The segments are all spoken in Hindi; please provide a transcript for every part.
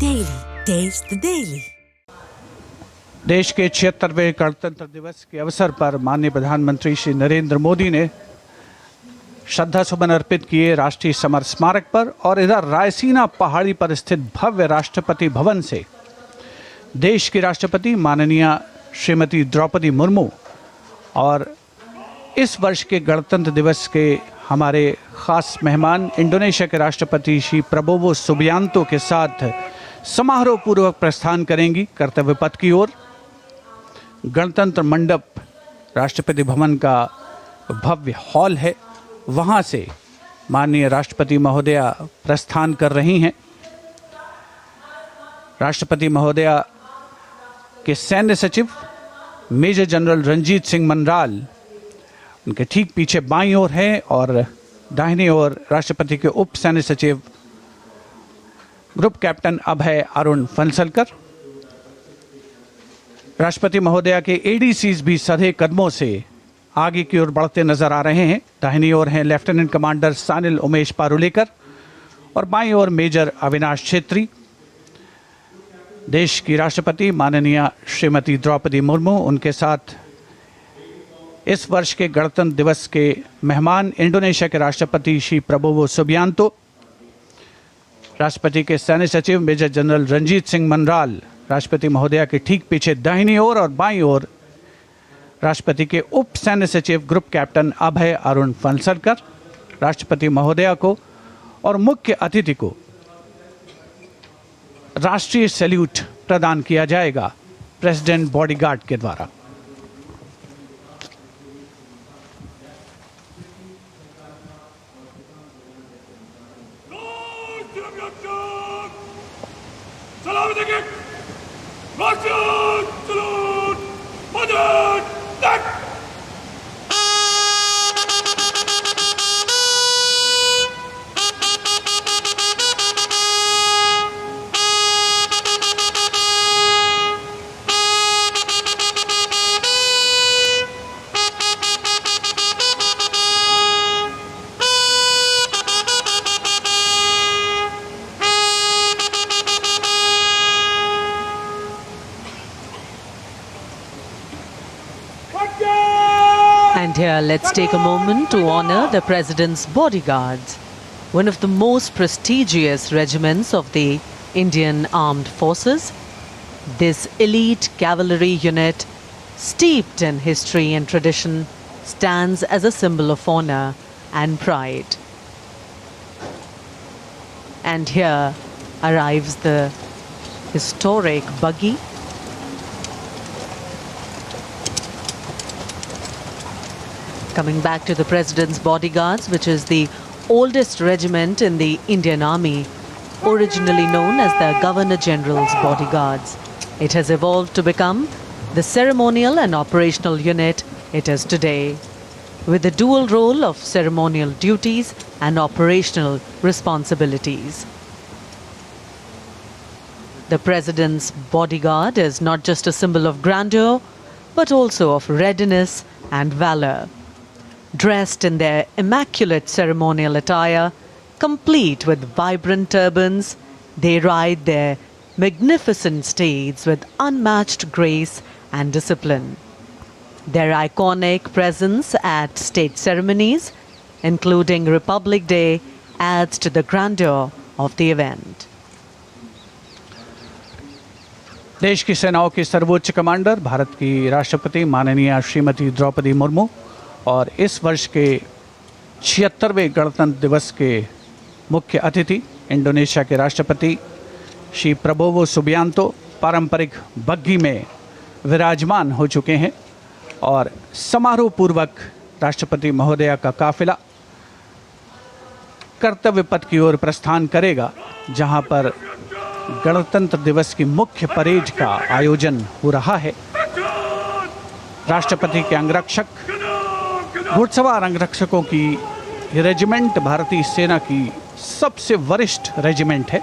Daily. Taste the Daily. देश के 76वें गणतंत्र दिवस के अवसर पर माननीय प्रधानमंत्री श्री नरेंद्र मोदी ने श्रद्धा सुमन अर्पित किए राष्ट्रीय समर स्मारक पर और इधर रायसीना पहाड़ी पर स्थित भव्य राष्ट्रपति भवन से देश की राष्ट्रपति माननीय श्रीमती द्रौपदी मुर्मू और इस वर्ष के गणतंत्र दिवस के हमारे खास मेहमान इंडोनेशिया के राष्ट्रपति श्री प्रबोवो सुबियांतो के साथ समारोह पूर्वक प्रस्थान करेंगी कर्तव्य पथ की ओर। गणतंत्र मंडप राष्ट्रपति भवन का भव्य हॉल है, वहां से माननीय राष्ट्रपति महोदया प्रस्थान कर रही हैं। राष्ट्रपति महोदया के सैन्य सचिव मेजर जनरल रणजीत सिंह मनराल उनके ठीक पीछे बाईं ओर हैं और दाहिनी ओर राष्ट्रपति के उप सैन्य सचिव ग्रुप कैप्टन अभय अरुण फंसलकर। राष्ट्रपति महोदया के एडीसीज भी सधे कदमों से आगे की ओर बढ़ते नजर आ रहे हैं। दाहिनी ओर हैं लेफ्टिनेंट कमांडर सानिल उमेश पारुलेकर और बाईं ओर मेजर अविनाश छेत्री। देश की राष्ट्रपति माननीय श्रीमती द्रौपदी मुर्मू उनके साथ इस वर्ष के गणतंत्र दिवस के मेहमान इंडोनेशिया के राष्ट्रपति श्री प्रबोवो सुबियांतो, राष्ट्रपति के सैन्य सचिव मेजर जनरल रणजीत सिंह मनराल, राष्ट्रपति महोदया के ठीक पीछे दाहिनी ओर और बाईं ओर राष्ट्रपति के उप सैन्य सचिव ग्रुप कैप्टन अभय अरुण फंसलकर। राष्ट्रपति महोदया को और मुख्य अतिथि को राष्ट्रीय सैल्यूट प्रदान किया जाएगा प्रेसिडेंट बॉडीगार्ड के द्वारा। And here, let's take a moment to honor the President's bodyguards, one of the most prestigious regiments of the Indian Armed Forces. This elite cavalry unit, steeped in history and tradition, stands as a symbol of honor and pride. And here arrives the historic buggy. Coming back to the President's bodyguards, which is the oldest regiment in the Indian Army, originally known as the Governor General's Bodyguards. It has evolved to become the ceremonial and operational unit it is today, with the dual role of ceremonial duties and operational responsibilities. The President's bodyguard is not just a symbol of grandeur, but also of readiness and valor. Dressed in their immaculate ceremonial attire, complete with vibrant turbans, they ride their magnificent steeds with unmatched grace and discipline. Their iconic presence at state ceremonies, including Republic Day, adds to the grandeur of the event. देश की सेनाओं की सर्वोच्च कमांडर भारत की राष्ट्रपति माननीय श्रीमती द्रौपदी मुर्मू और इस वर्ष के 76वें गणतंत्र दिवस के मुख्य अतिथि इंडोनेशिया के राष्ट्रपति श्री प्रबोवो सुबियांतो पारंपरिक बग्घी में विराजमान हो चुके हैं और समारोह पूर्वक राष्ट्रपति महोदया का काफिला कर्तव्य पथ की ओर प्रस्थान करेगा, जहां पर गणतंत्र दिवस की मुख्य परेड का आयोजन हो रहा है। राष्ट्रपति के अंगरक्षक, घुड़सवार अंगरक्षकों की ये रेजिमेंट भारतीय सेना की सबसे वरिष्ठ रेजिमेंट है।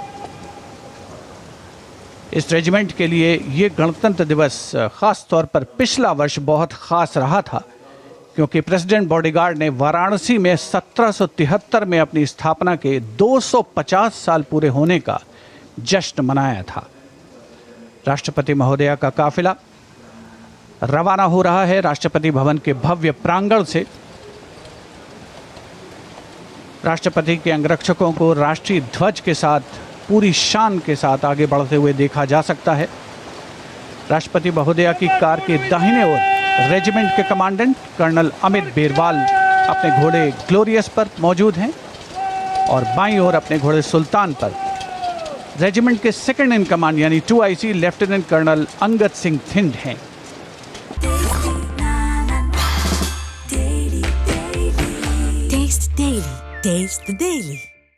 इस रेजिमेंट के लिए ये गणतंत्र दिवस खास तौर पर पिछला वर्ष बहुत खास रहा था, क्योंकि प्रेसिडेंट बॉडीगार्ड ने वाराणसी में 1773 में अपनी स्थापना के 250 साल पूरे होने का जश्न मनाया था। राष्ट्रपति महोदया का काफिला रवाना हो रहा है राष्ट्रपति भवन के भव्य प्रांगण से। राष्ट्रपति के अंगरक्षकों को राष्ट्रीय ध्वज के साथ पूरी शान के साथ आगे बढ़ते हुए देखा जा सकता है। राष्ट्रपति महोदया की कार के दाहिने ओर रेजिमेंट के कमांडेंट कर्नल अमित बेरवाल अपने घोड़े ग्लोरियस पर मौजूद हैं और बाईं ओर अपने घोड़े सुल्तान पर रेजिमेंट के सेकंड इन कमांड यानी 2IC lieutenant colonel Angad Singh Thind हैं। Taste the Daily.